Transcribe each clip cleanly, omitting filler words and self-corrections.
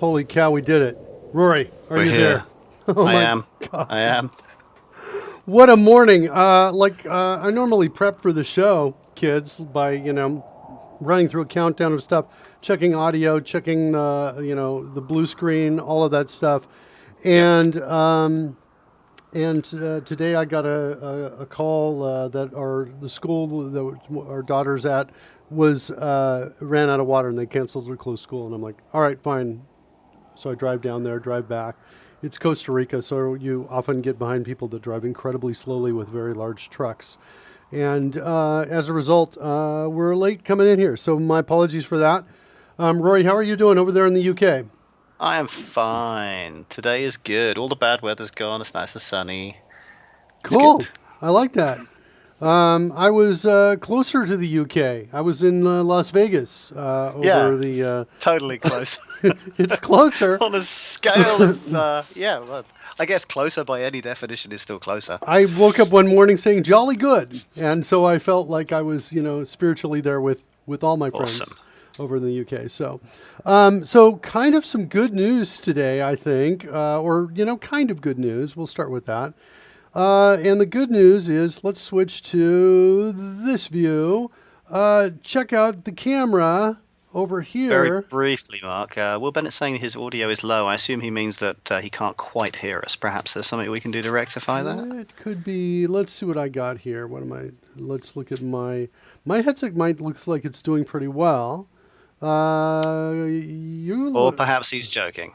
Holy cow, we did it. Rory, are We're you there? here. Oh I my am. I God. am. What a morning. I normally prep for the show, kids, by, running through a countdown of stuff, checking audio, checking, the blue screen, all of that stuff. Yep. And, today I got a call that the school that our daughter's at was ran out of water and they canceled or closed school. And I'm like, all right, fine. So I drive down there, drive back. It's Costa Rica, so you often get behind people that drive incredibly slowly with very large trucks. And as a result, we're late coming in here. So my apologies for that. Rory, how are you doing over there in the UK? I am fine. Today is good. All the bad weather's gone. It's nice and sunny. It's good. Cool. I like that. I was closer to the UK. I was in Las Vegas Yeah, over the. totally close. It's closer. On a scale of, yeah, well, I guess closer by any definition is still closer. I woke up one morning saying "jolly good," and so I felt like I was, spiritually there with all my friends Awesome. over in the UK. So kind of some good news today, I think, or kind of good news. We'll start with that. And the good news is, let's switch to this view. Check out the camera over Very here. briefly, Mark. Will Bennett's saying his audio is low. I assume he means that he can't quite hear us. Perhaps there's something we can do to rectify that? It could be. Let's see what I got here. What am I? Let's look at my headset. Might looks like it's doing pretty well. You Or look. perhaps he's joking.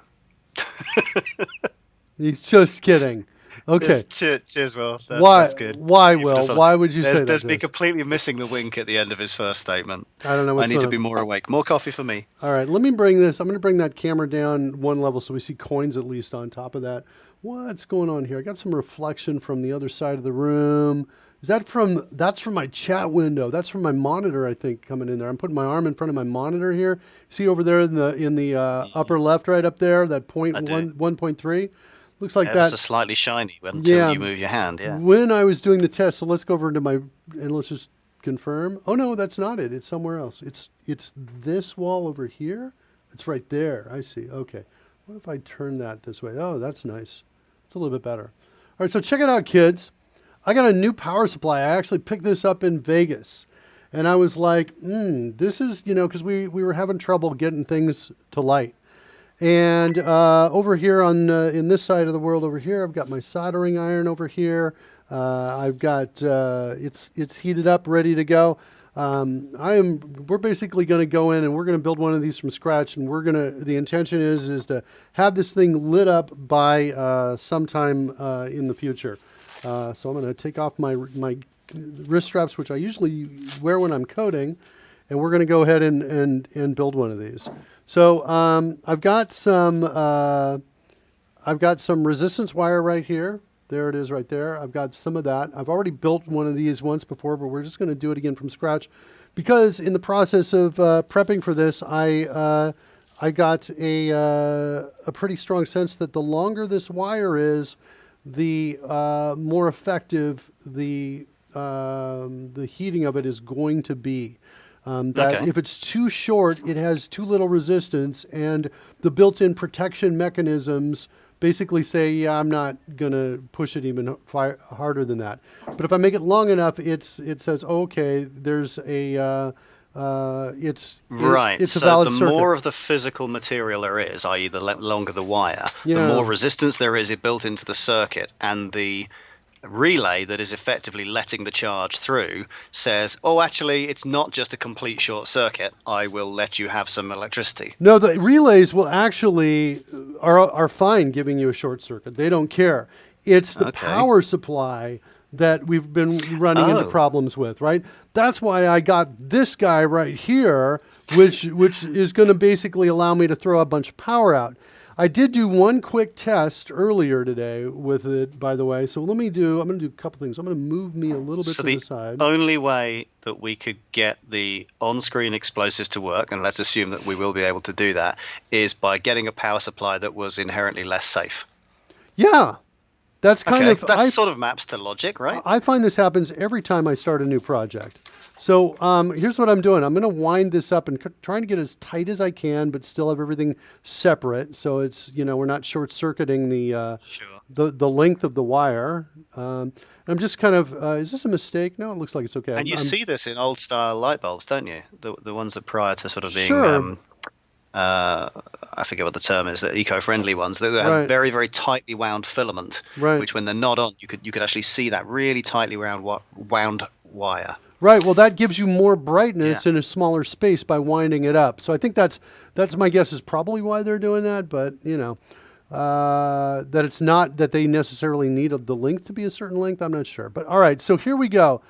He's just kidding. Okay. Cheers, Will. Why? That's good. Why, You put Will? us on- Why would you say that? There's to me us? completely missing the wink at the end of his first statement. I don't know I what's need going to on. be more awake. More coffee for me. All right, let me bring this. I'm going to bring that camera down one level so we see coins at least on top of that. What's going on here? I got some reflection from the other side of the room. That's from my chat window. That's from my monitor, I think, coming in there. I'm putting my arm in front of my monitor here. See over there in the upper left, right up there, that point I do. 1.3. Looks like Ever so that. slightly shiny until Yeah. you move your hand. Yeah. When I was doing the test, so let's go over into and let's just confirm. Oh no, that's not it. It's somewhere else. It's this wall over here. It's right there. I see. Okay. What if I turn that this way? Oh, that's nice. It's a little bit better. All right, so check it out, kids. I got a new power supply. I actually picked this up in Vegas. And I was like, this is, because we were having trouble getting things to light. And over here in this side of the world over here, I've got my soldering iron over here. I've got it's heated up, ready to go. We're basically going to go in and we're going to build one of these from scratch, and the intention is to have this thing lit up by sometime in the future. So I'm going to take off my wrist straps, which I usually wear when I'm coding, and we're going to go ahead and build one of these. So I've got some resistance wire right here. There it is right there. I've got some of that. I've already built one of these once before, but we're just going to do it again from scratch, because in the process of prepping for this, I got a pretty strong sense that the longer this wire is, the more effective the heating of it is going to be. That Okay. if it's too short, it has too little resistance, and the built-in protection mechanisms basically say, yeah, I'm not going to push it even harder than that. But if I make it long enough, it says, okay, there's Right. it's a So valid the circuit. more of the physical material there is, i.e., the longer the wire, the Yeah. more resistance there is built into the circuit, and the relay that is effectively letting the charge through says, oh, actually, it's not just a complete short circuit. I will let you have some electricity. No, the relays will actually are fine giving you a short circuit. They don't care. It's the Okay. power supply that we've been running into Oh. problems with, right? That's why I got this guy right here, which is going to basically allow me to throw a bunch of power out. I did do one quick test earlier today with it, by the way. So I'm going to do a couple things. I'm going to move me a little bit So to the side. only way that we could get the on-screen explosives to work, and let's assume that we will be able to do that, is by getting a power supply that was inherently less safe. Yeah. That's kind Okay, of that sort of maps to logic, right? I find this happens every time I start a new project. So here's what I'm doing. I'm going to wind this up and trying to get as tight as I can, but still have everything separate. So it's, we're not short circuiting Sure. the length of the wire. I'm just kind of, is this a mistake? No, it looks like it's okay. And you see this in old style light bulbs, don't you? The ones that prior to sort of being Sure. I forget what the term is, the eco-friendly ones. They have Right. very, very tightly wound filament, Right. which when they're not on, you could actually see that really tightly wound wire. Right. Well, that gives you more brightness Yeah. in a smaller space by winding it up. So I think that's my guess is probably why they're doing that. But that it's not that they necessarily need the length to be a certain length. I'm not sure. But all right. So here we go.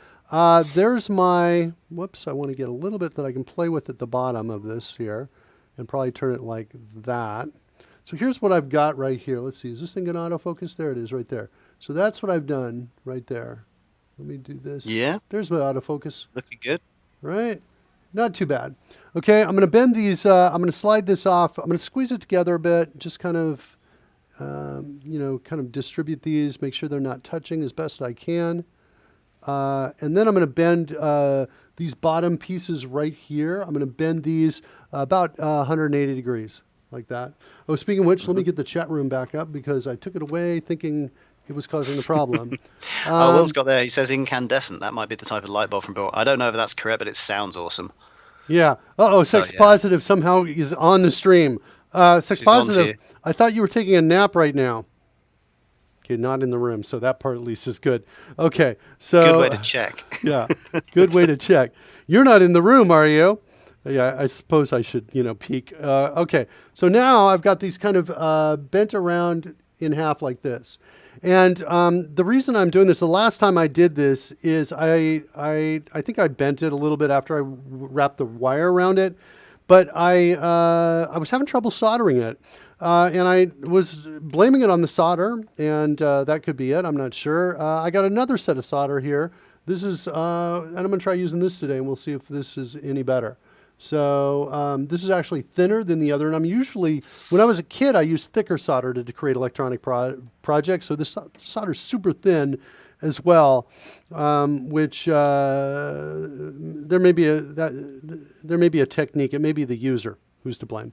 There's my. Whoops. I want to get a little bit that I can play with at the bottom of this here, and probably turn it like that. So here's what I've got right here. Let's see. Is this thing going to autofocus? There it is, right there. So that's what I've done right there. Let me do this. Yeah. There's my autofocus. Looking good. Right? Not too bad. Okay, I'm going to bend these. I'm going to slide this off. I'm going to squeeze it together a bit. Just kind of, kind of distribute these. Make sure they're not touching as best I can. And then I'm going to bend these bottom pieces right here. I'm going to bend these about 180 degrees, like that. Oh, speaking of which, let me get the chat room back up because I took it away thinking it was causing a problem. Will's got there. He says incandescent. That might be the type of light bulb from Bill. I don't know if that's correct, but it sounds awesome. Yeah. Uh-oh, Sex yeah. Positive somehow is on the stream. Sex She's on to Positive, you. I thought you were taking a nap right now. Okay, not in the room, so that part at least is good. Okay, so... Good way to check. Yeah, good way to check. You're not in the room, are you? Yeah, I suppose I should, peek. Okay, so now I've got these kind of bent around in half like this. And the reason I'm doing this, the last time I did this is I think I bent it a little bit after I wrapped the wire around it, but I was having trouble soldering it. And I was blaming it on the solder, and that could be it. I'm not sure. I got another set of solder here. This is, and I'm going to try using this today, and we'll see if this is any better. So this is actually thinner than the other. And I'm usually, when I was a kid, I used thicker solder to create electronic projects. So this solder is super thin as well, which there may be a technique. It may be the user who's to blame.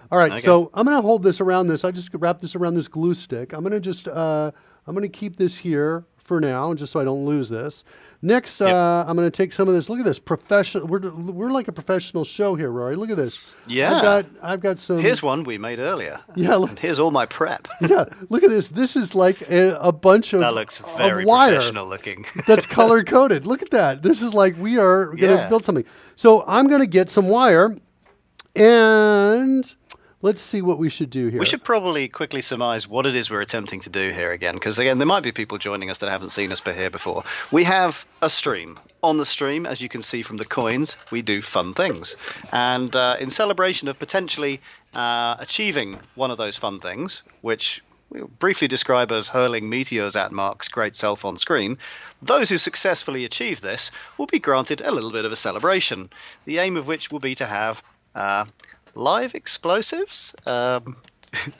All right, okay. So I'm going to hold this around this. I just wrap this around this glue stick. I'm going to just, I'm going to keep this here for now, just so I don't lose this. Next, I'm going to take some of this. Look at this, professional. We're like a professional show here, Rory. Look at this. Yeah. I've got some. Here's one we made earlier. Yeah. Look, and here's all my prep. Yeah. Look at this. This is like a bunch of. That looks very wire professional looking. That's color coded. Look at that. This is like we are going to build something. So I'm going to get some wire, and let's see what we should do here. We should probably quickly surmise what it is we're attempting to do here again, because again, there might be people joining us that haven't seen us here before. We have a stream. On the stream, as you can see from the coins, we do fun things. And in celebration of potentially achieving one of those fun things, which we'll briefly describe as hurling meteors at Mark's great self on screen, those who successfully achieve this will be granted a little bit of a celebration, the aim of which will be to have live explosives,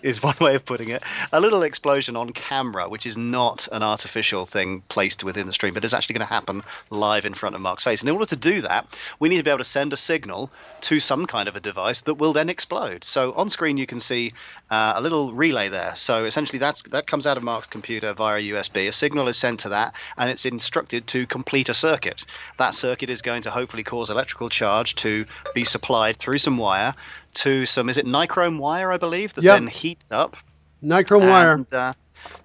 is one way of putting it. A little explosion on camera, which is not an artificial thing placed within the stream, but is actually going to happen live in front of Mark's face. And in order to do that, we need to be able to send a signal to some kind of a device that will then explode. So on screen, you can see a little relay there. So essentially, that comes out of Mark's computer via USB. A signal is sent to that, and it's instructed to complete a circuit. That circuit is going to hopefully cause electrical charge to be supplied through some wire to some, is it nichrome wire, I believe, that then heats up. Nichrome wire.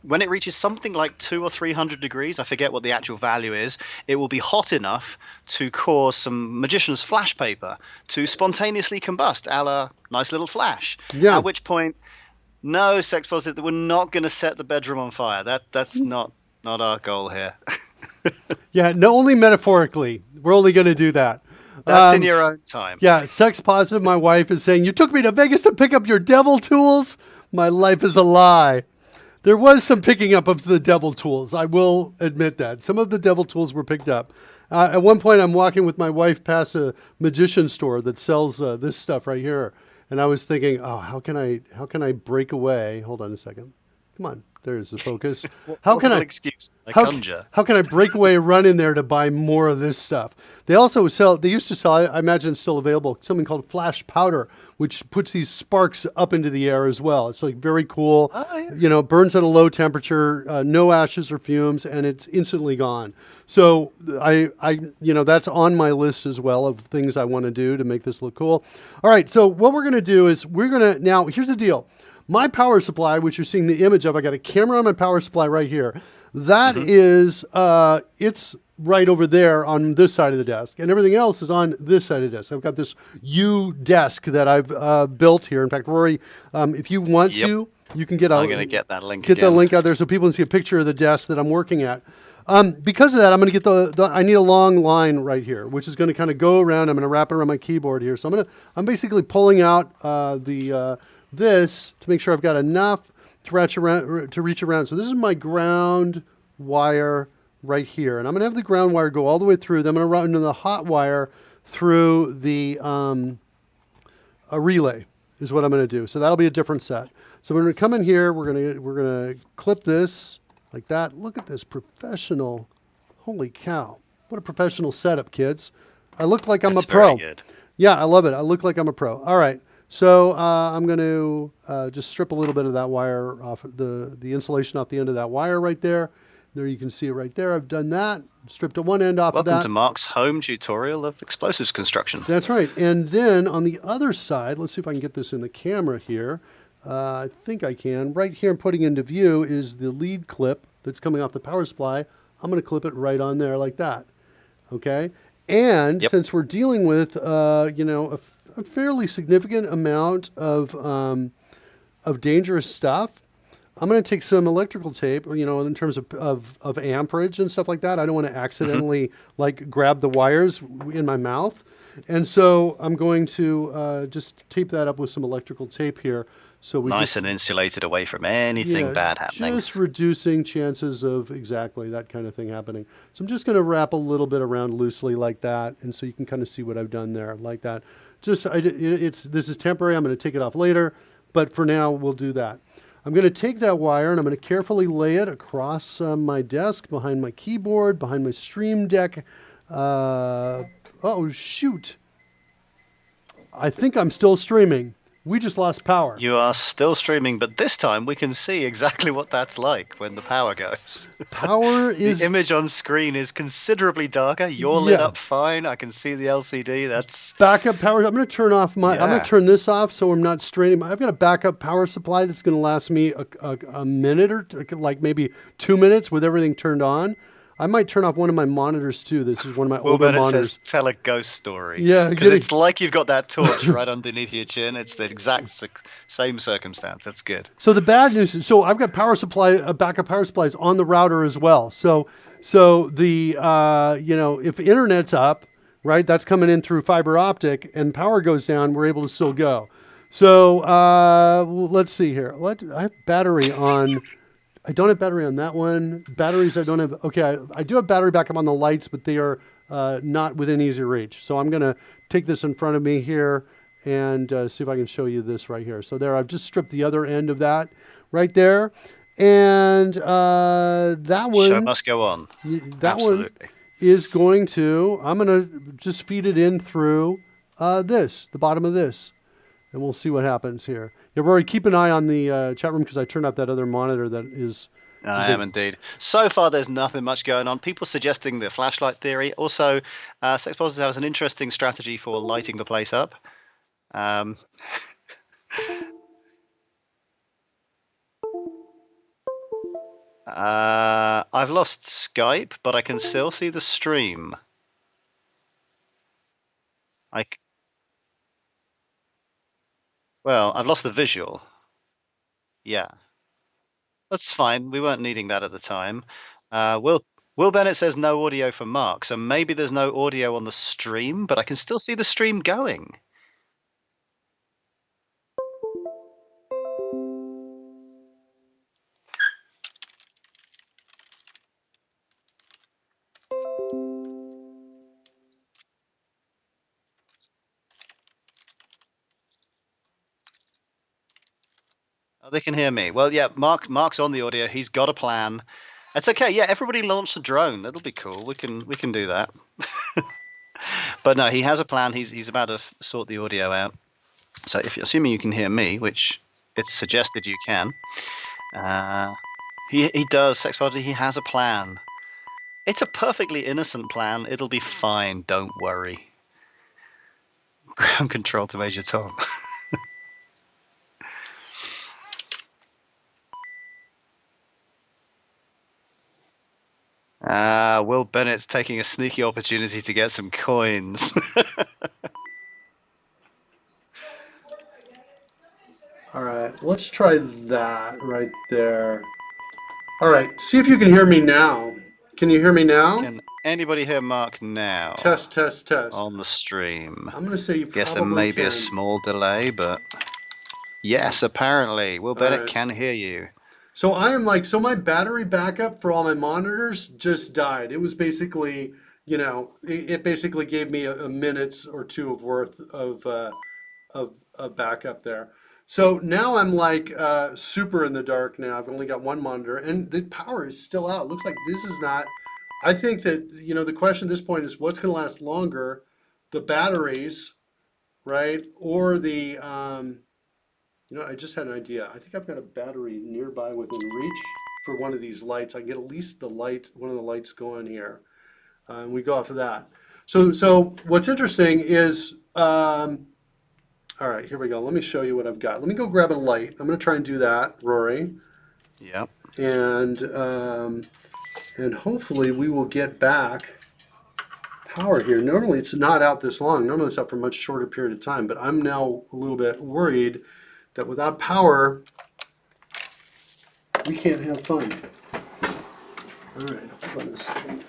When it reaches something like 200 or 300 degrees, I forget what the actual value is, it will be hot enough to cause some magician's flash paper to spontaneously combust, a la nice little flash. Yeah. At which point, no, Sex Positive, we're not going to set the bedroom on fire. That's not our goal here. Yeah, no, only metaphorically. We're only going to do that. That's in your own time. Yeah, Sex Positive, my wife, is saying, you took me to Vegas to pick up your devil tools? My life is a lie. There was some picking up of the devil tools. I will admit that. Some of the devil tools were picked up. At one point, I'm walking with my wife past a magician store that sells this stuff right here. And I was thinking, oh, how can I break away? Hold on a second. Come on, There's the focus. What How can possible I? excuse I How, conjure? how can I break away and run in there to buy more of this stuff? They also sell, they used to sell, I imagine it's still available, something called flash powder, which puts these sparks up into the air as well. It's like very cool. Oh, yeah. You know, burns at a low temperature, no ashes or fumes, and it's instantly gone. So that's on my list as well of things I want to do to make this look cool. All right, so what we're going to do is now, here's the deal. My power supply, which you're seeing the image of, I got a camera on my power supply right here. That is, it's right over there on this side of the desk, and everything else is on this side of the desk. I've got this U desk that I've built here. In fact, Rory, if you want Yep. to, you can get I'm going to get that link the again. link out there so people can see a picture of the desk that I'm working at. Because of that, I'm going to get I need a long line right here, which is going to kind of go around. I'm going to wrap it around my keyboard here. So I'm basically pulling out this to make sure I've got enough to reach around. So this is my ground wire right here, and I'm going to have the ground wire go all the way through. Then I'm going to run into the hot wire through the a relay is what I'm going to do. So that'll be a different set. So we're going to come in here. We're going to clip this like that. Look at this professional. Holy cow. What a professional setup, kids. I look like I'm That's a pro. very good. Yeah, I love it. I look like I'm a pro. All right. So I'm going to just strip a little bit of that wire off, the insulation off the end of that wire right there. There you can see it right there. I've done that. Stripped one end off of that. Welcome to Mark's home tutorial of explosives construction. That's right. And then on the other side, let's see if I can get this in the camera here. I think I can. Right here, I'm putting into view is the lead clip that's coming off the power supply. I'm going to clip it right on there like that. Okay. And since we're dealing with, a fairly significant amount of dangerous stuff, I'm going to take some electrical tape, in terms of amperage and stuff like that. I don't want to accidentally grab the wires in my mouth. And so I'm going to just tape that up with some electrical tape here. So we nice and insulated away from anything bad happening. Just reducing chances of exactly that kind of thing happening. So I'm just going to wrap a little bit around loosely like that, and so you can kind of see what I've done there like that. This is temporary. I'm going to take it off later, but for now we'll do that. I'm going to take that wire and I'm going to carefully lay it across my desk, behind my keyboard, behind my Stream Deck. Oh shoot! I think I'm still streaming. We just lost power. You are still streaming, but this time we can see exactly what that's like when the power goes. Power is... The image on screen is considerably darker. You're lit up fine. I can see the LCD. That's... Backup power. I'm going to turn off I'm going to turn this off so I'm not straining. I've got a backup power supply that's going to last me a minute or maybe 2 minutes with everything turned on. I might turn off one of my monitors too. This is one of my older monitors. Says, tell a ghost story. Yeah, because it's like you've got that torch right underneath your chin. It's the exact same circumstance. That's good. So the bad news is, I've got backup power supplies on the router as well. So the if internet's up, right, that's coming in through fiber optic, and power goes down, we're able to still go. So let's see here. I have battery on. I don't have battery on that one. Batteries I don't have. Okay, I do have battery backup on the lights, but they are not within easy reach. So I'm going to take this in front of me here and see if I can show you this right here. So there, I've just stripped the other end of that right there. And that one... Show must go on. That one is going to... I'm going to just feed it in through the bottom of this. And we'll see what happens here. Yeah, Rory, keep an eye on the chat room because I turned off that other monitor that is... I am indeed. So far, there's nothing much going on. People suggesting the flashlight theory. Also, Sex Positive has an interesting strategy for lighting the place up. I've lost Skype, but I can still see the stream. Well, I've lost the visual. Yeah. That's fine. We weren't needing that at the time. Will Bennett says no audio for Mark, so maybe there's no audio on the stream, but I can still see the stream going. Oh, they can hear me. Well, yeah, Mark's on the audio. He's got a plan. It's okay. Yeah, everybody launch a drone. That'll be cool. We can do that. But no, he has a plan. He's about to sort the audio out. So if you're assuming you can hear me, which it's suggested you can, he does. Sex Party. He has a plan. It's a perfectly innocent plan. It'll be fine. Don't worry. Ground control to Major Tom. Will Bennett's taking a sneaky opportunity to get some coins. All right, let's try that right there. All right, see if you can hear me now. Can you hear me now? Can anybody hear Mark now? Test, test, test. On the stream. I'm going to say you probably Guess there may be can. a small delay, but yes, apparently. Will Bennett right. can hear you. So I am like, so my battery backup for all my monitors just died. It was basically, you know, it basically gave me a minute or two of worth of backup there. So now I'm like super in the dark now. I've only got one monitor and the power is still out. It looks like this is not, I think that, you know, the question at this point is what's going to last longer, the batteries, right? Or the, you know, I just had an idea. I think I've got a battery nearby within reach for one of these lights. I can get at least the light, one of the lights going here. And we go off of that. So what's interesting is, all right, here we go. Let me show you what I've got. Let me go grab a light. I'm going to try and do that, Rory. Yep. And hopefully we will get back power here. Normally it's not out this long. Normally it's out for a much shorter period of time, but I'm now a little bit worried that without power, we can't have fun. All right, hold on a second.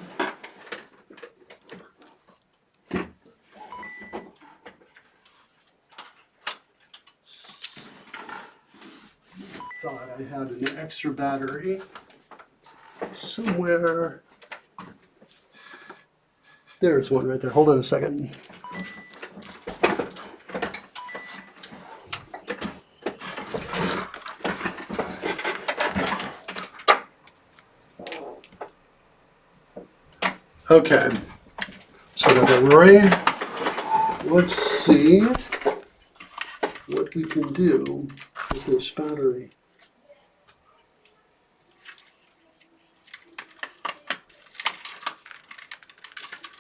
Thought I had an extra battery somewhere. There's one right there. Hold on a second. Okay, so I've got Rory. Let's see what we can do with this battery.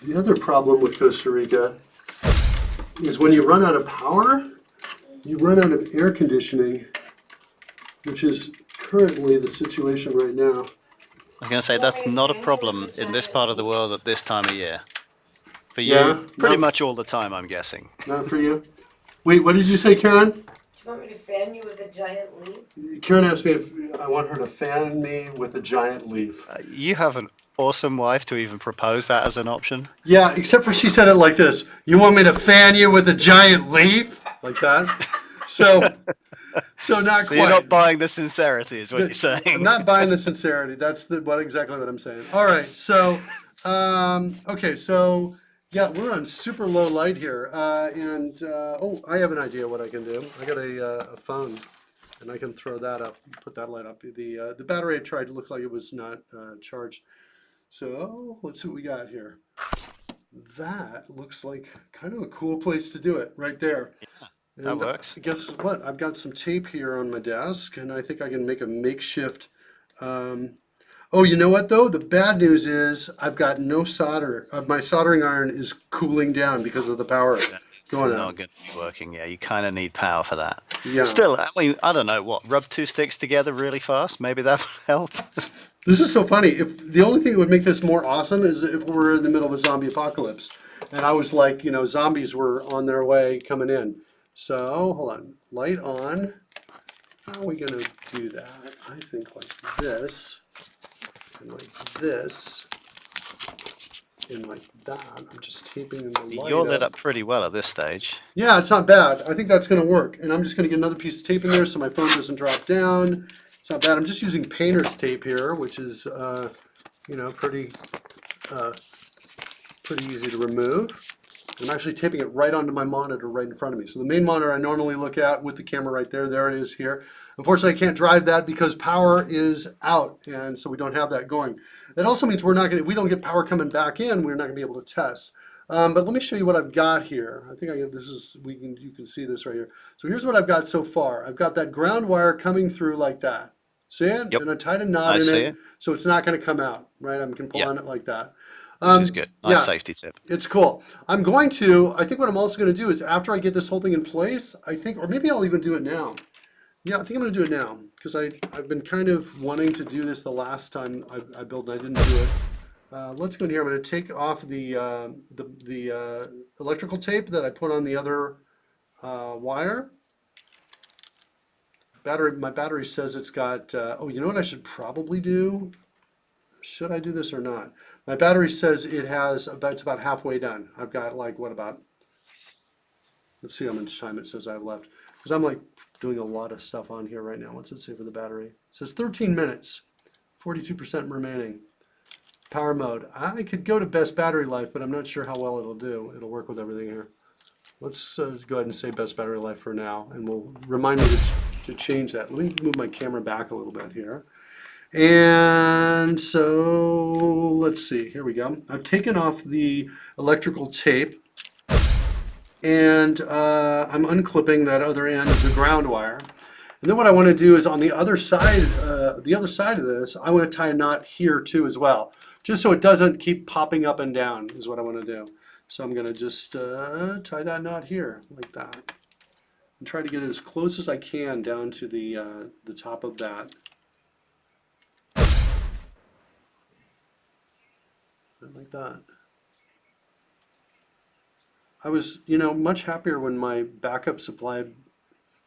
The other problem with Costa Rica is when you run out of power, you run out of air conditioning, which is currently the situation right now. I'm going to say that's not a problem in this part of the world at this time of year. For you, Yeah, pretty not- much all the time, I'm guessing. Not for you. Wait, what did you say, Karen? Do you want me to fan you with a giant leaf? Karen asked me if I want her to fan me with a giant leaf. You have an awesome wife to even propose that as an option. Yeah, except for she said it like this. You want me to fan you with a giant leaf? Like that? So not So quite. you're not buying the sincerity, is what you're saying. I'm not buying the sincerity. That's exactly what I'm saying. All right. So, okay. So, yeah, we're on super low light here. Oh, I have an idea what I can do. I got a phone, and I can throw that up, put that light up. The battery I tried looked like it was not charged. So let's see what we got here. That looks like kind of a cool place to do it right there. Yeah, And that works. guess what? I've got some tape here on my desk, and I think I can make a makeshift. Oh, you know what though? The bad news is I've got no solder. My soldering iron is cooling down because of the power going Not out. going to be working. Yeah, you kind of need power for that. Yeah. Still, I mean, I don't know what. Rub two sticks together really fast. Maybe that would help. This is so funny. If the only thing that would make this more awesome is if we're in the middle of a zombie apocalypse, and I was like, you know, zombies were on their way coming in. So hold on, light on. How are we gonna do that? I think like this, and like this, and like that. I'm just taping the light You're lit up pretty well at this stage. Yeah, it's not bad. I think that's gonna work. And I'm just gonna get another piece of tape in there so my phone doesn't drop down. It's not bad. I'm just using painter's tape here, which is, you know, pretty easy to remove. I'm actually taping it right onto my monitor right in front of me. So the main monitor I normally look at with the camera right there, there it is here. Unfortunately, I can't drive that because power is out, and so we don't have that going. That also means we're not going to, if we don't get power coming back in, we're not going to be able to test. But let me show you what I've got here. I think this is, you can see this right here. So here's what I've got so far. I've got that ground wire coming through like that. See it? Yep. And I tied a knot I in see it, it. so it's not going to come out, right? I can pull Yep. on it like that. Which is good. Nice Yeah, safety tip. it's cool. I think what I'm also going to do is after I get this whole thing in place, I think, or maybe I'll even do it now. Yeah, I think I'm going to do it now because I've been kind of wanting to do this the last time I built and I didn't do it. Let's go in here. I'm going to take off the electrical tape that I put on the other wire. My battery says it's got, oh, you know what I should probably do? Should I do this or not? My battery says it's about halfway done. I've got like, let's see how much time it says I have left. Because I'm like doing a lot of stuff on here right now. What's it say for the battery? It says 13 minutes, 42% remaining. Power mode. I could go to best battery life, but I'm not sure how well it'll do. It'll work with everything here. Let's go ahead and say best battery life for now, and we'll remind me to change that. Let me move my camera back a little bit here. And so let's see, here we go. I've taken off the electrical tape and I'm unclipping that other end of the ground wire. And then what I want to do is on the other side of this, I want to tie a knot here too as well, just so it doesn't keep popping up and down is what I want to do. So I'm going to just tie that knot here like that and try to get it as close as I can down to the top of that. Like that. I was, much happier when my backup supply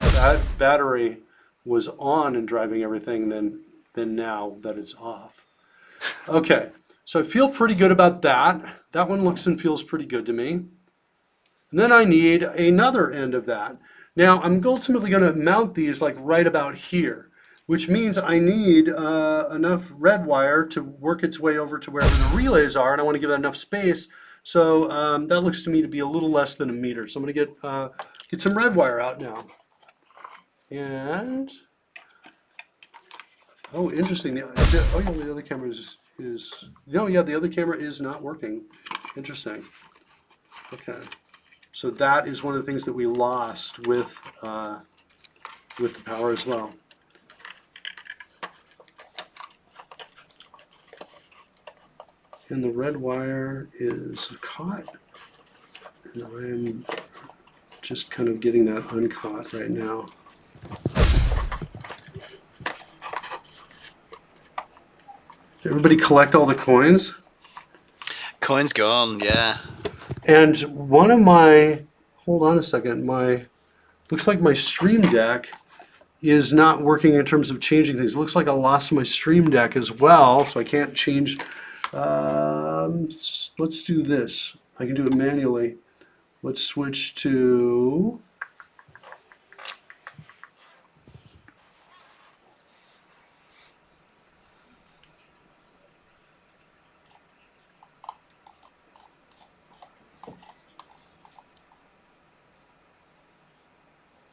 battery was on and driving everything than now that it's off. Okay, so I feel pretty good about that. That one looks and feels pretty good to me. And then I need another end of that. Now I'm ultimately going to mount these like right about here, which means I need enough red wire to work its way over to wherever the relays are, and I want to give that enough space. So that looks to me to be a little less than a meter. So I'm going to get some red wire out now. And oh, interesting. The other camera the other camera is not working. Interesting. Okay, so that is one of the things that we lost with the power as well. And the red wire is caught. And I'm just kind of getting that uncaught right now. Did everybody collect all the coins? Coins gone, yeah. And hold on a second, looks like my Stream Deck is not working in terms of changing things. It looks like I lost my Stream Deck as well, so I can't change. Let's do this. I can do it manually. Let's switch to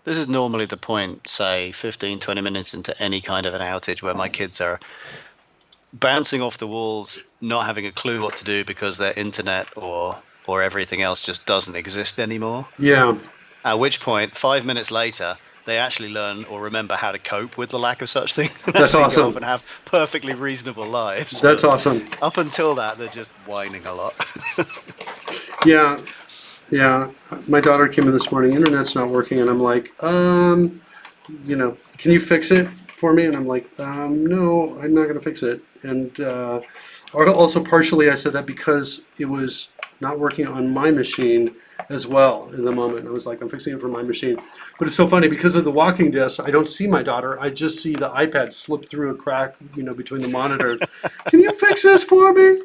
This is normally the point, say 15, 20 minutes into any kind of an outage where my kids are bouncing off the walls, not having a clue what to do because their internet or everything else just doesn't exist anymore. Yeah. At which point, 5 minutes later, they actually learn or remember how to cope with the lack of such things. That's awesome. Go off and have perfectly reasonable lives. That's awesome. Up until that, they're just whining a lot. Yeah. My daughter came in this morning, internet's not working, and I'm like, can you fix it for me? And I'm like, no, I'm not going to fix it. And also partially I said that because it was not working on my machine as well in the moment. I was like, I'm fixing it for my machine. But it's so funny, because of the walking disc, I don't see my daughter. I just see the iPad slip through a crack, between the monitors. Can you fix this for me?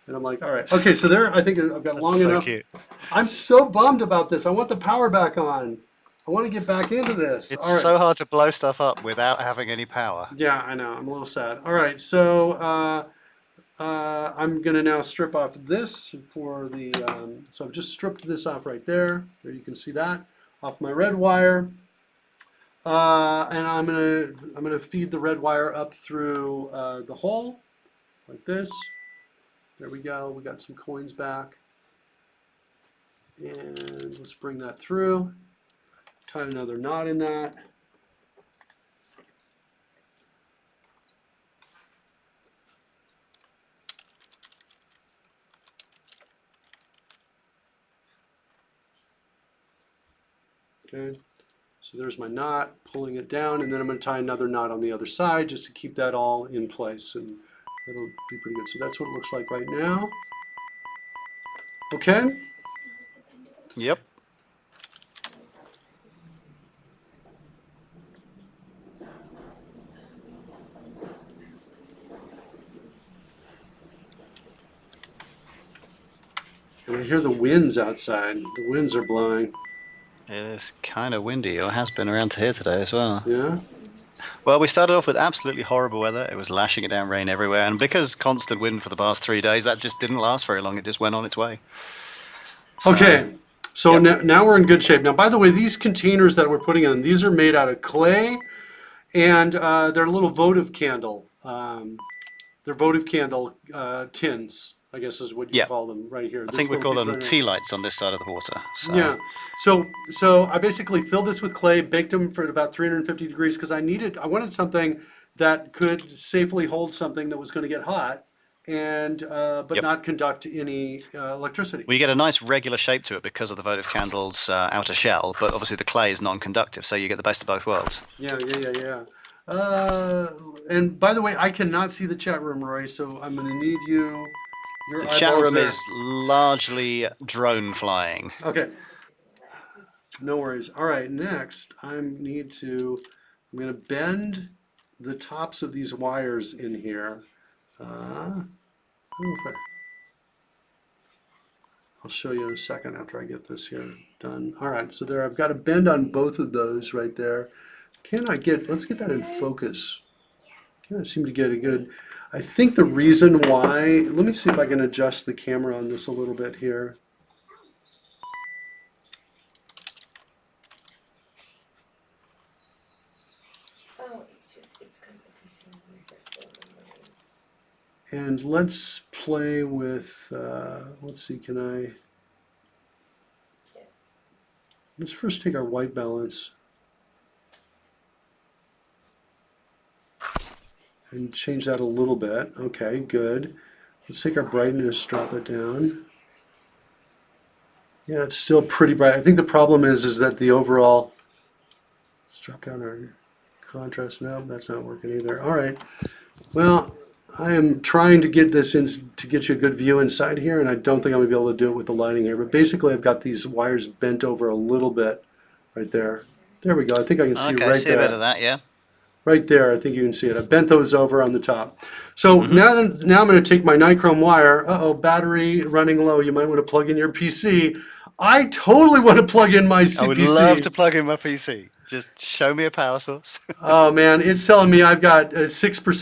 And I'm like, all right. Okay, so there, I think I've got long enough. Cute. I'm so bummed about this. I want the power back on. I want to get back into this. It's so hard to blow stuff up without having any power. Yeah, I know. I'm a little sad. All right, so I'm going to now strip off this for the, so I've just stripped this off right there. There you can see that. Off my red wire. And I'm gonna feed the red wire up through the hole, like this. There we go. We got some coins back. And let's bring that through. Tie another knot in that. Okay, so there's my knot, pulling it down, and then I'm going to tie another knot on the other side just to keep that all in place, and that'll be pretty good. So that's what it looks like right now. Okay. Yep. And I hear the winds outside. The winds are blowing. It is kind of windy, or has been around here today as well. Yeah. Well, we started off with absolutely horrible weather. It was lashing it down, rain everywhere. And because constant wind for the past 3 days, that just didn't last very long. It just went on its way. Okay. So Yep. now we're in good shape. Now, by the way, these containers that we're putting in, these are made out of clay, and they're a little votive candle. They're votive candle tins, I guess is what you Yep. call them right here. I This think we little call piece them right here. tea lights on this side of the water. So. Yeah. So I basically filled this with clay, baked them for about 350 degrees because I wanted something that could safely hold something that was going to get hot and but Yep. not conduct any electricity. We get a nice regular shape to it because of the votive candle's outer shell, but obviously the clay is non-conductive, so you get the best of both worlds. Yeah. And by the way, I cannot see the chat room, Roy, so I'm going to need your The eyeballs chat room there. is largely drone flying. Okay. No worries. All right, next I'm going to bend the tops of these wires in here. I'll show you in a second after I get this here done. All right, so there I've got a bend on both of those right there. Let's get that in focus. Can't seem to get a good, I think the reason why, let me see if I can adjust the camera on this a little bit here. Oh, it's competition. We're so annoying. And let's play with, let's see, let's first take our white balance and change that a little bit. Okay, good. Let's take our brightness, drop it down. Yeah, it's still pretty bright. I think the problem is that the overall, let's drop down our contrast. No, that's not working either. All right. Well, I am trying to get this in to get you a good view inside here, and I don't think I'm going to be able to do it with the lighting here. But basically, I've got these wires bent over a little bit right there. There we go. I think I can see Okay, right see there. a bit of that, yeah. Right there, I think you can see it. I bent those over on the top. So now I'm going to take my nichrome wire. Battery running low. You might want to plug in your PC. I totally want to plug in my CPC. I would love to plug in my PC. Just show me a power source. Oh man, it's telling me I've got 6%.